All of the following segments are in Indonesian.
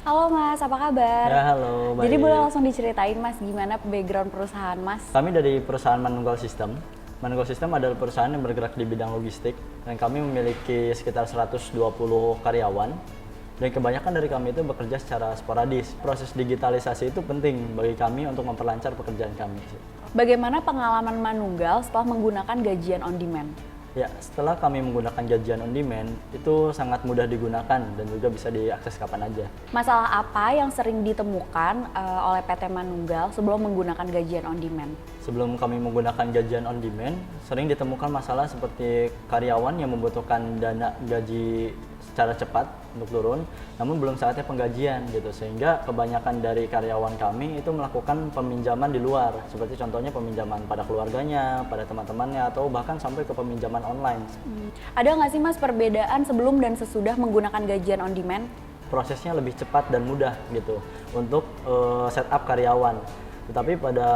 Halo Mas, apa kabar? Ya, halo, Jadi boleh baik. langsung diceritain Mas gimana background perusahaan Mas? Kami dari perusahaan Manunggal System. Manunggal System adalah perusahaan yang bergerak di bidang logistik dan kami memiliki sekitar 120 karyawan. Dan kebanyakan dari kami itu bekerja secara sporadis. Proses digitalisasi itu penting bagi kami untuk memperlancar pekerjaan kami. Bagaimana pengalaman Manunggal setelah menggunakan gajian on demand? Ya, setelah kami menggunakan gajian on demand, itu sangat mudah digunakan dan juga bisa diakses kapan aja. Masalah apa yang sering ditemukan oleh PT Manunggal sebelum menggunakan gajian on demand? Sebelum kami menggunakan gajian on demand, sering ditemukan masalah seperti karyawan yang membutuhkan dana gaji secara cepat untuk turun, namun belum saatnya penggajian gitu, sehingga kebanyakan dari karyawan kami itu melakukan peminjaman di luar, seperti contohnya peminjaman pada keluarganya, pada teman-temannya, atau bahkan sampai ke peminjaman online. Ada nggak sih Mas perbedaan sebelum dan sesudah menggunakan gajian on demand? Prosesnya lebih cepat dan mudah gitu untuk setup karyawan. Tetapi pada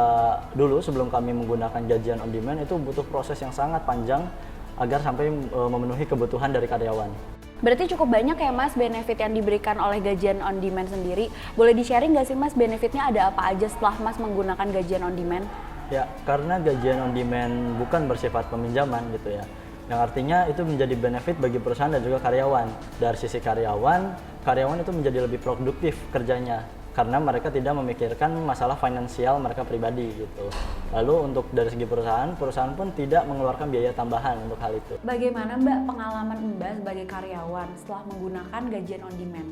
dulu sebelum kami menggunakan gajian on demand itu butuh proses yang sangat panjang agar sampai memenuhi kebutuhan dari karyawan. Berarti cukup banyak ya Mas benefit yang diberikan oleh gajian on demand sendiri. Boleh di-sharing nggak sih Mas benefitnya ada apa aja setelah Mas menggunakan gajian on demand? Ya, karena gajian on demand bukan bersifat peminjaman gitu ya. Yang artinya itu menjadi benefit bagi perusahaan dan juga karyawan. Dari sisi karyawan, karyawan itu menjadi lebih produktif kerjanya karena mereka tidak memikirkan masalah finansial mereka pribadi gitu. Lalu untuk dari segi perusahaan, perusahaan pun tidak mengeluarkan biaya tambahan untuk hal itu. Bagaimana Mbak pengalaman Mbak sebagai karyawan setelah menggunakan gajian on demand?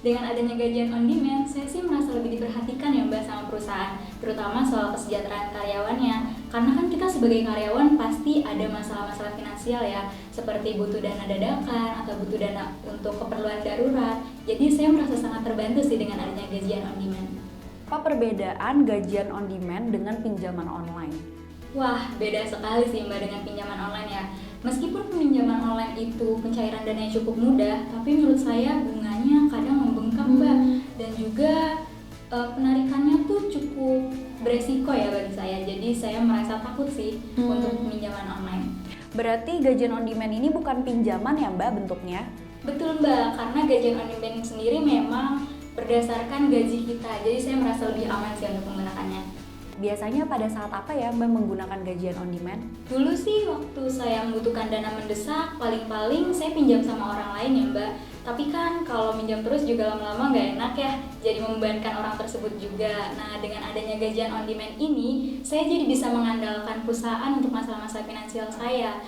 Dengan adanya gajian on demand, saya sih merasa lebih diperhatikan ya Mbak sama perusahaan, terutama soal kesejahteraan karyawannya. Karena kan kita sebagai karyawan pasti ada masalah-masalah finansial ya, seperti butuh dana dadakan atau butuh dana untuk keperluan darurat. Jadi saya merasa sangat terbantu sih dengan adanya gajian on demand. Apa perbedaan gajian on demand dengan pinjaman online? Wah, beda sekali sih Mbak dengan pinjaman online ya. Meskipun pinjaman online itu pencairan dananya cukup mudah, tapi menurut saya bunganya kadang membengkak Mbak. Dan juga penarikannya tuh cukup beresiko ya bagi saya. Jadi saya merasa takut sih untuk pinjaman online. Berarti gajian on demand ini bukan pinjaman ya Mbak bentuknya? Betul Mbak, karena gajian on demand sendiri memang berdasarkan gaji kita. Jadi saya merasa lebih aman sih untuk menggunakannya. Biasanya pada saat apa ya Mbak menggunakan gajian on demand? Dulu sih waktu saya membutuhkan dana mendesak, paling-paling saya pinjam sama orang lain ya Mbak. Tapi kan kalau minjam terus juga lama-lama nggak enak ya, jadi membebankan orang tersebut juga. Nah, dengan adanya gajian on demand ini, saya jadi bisa mengandalkan perusahaan untuk masalah-masalah finansial saya.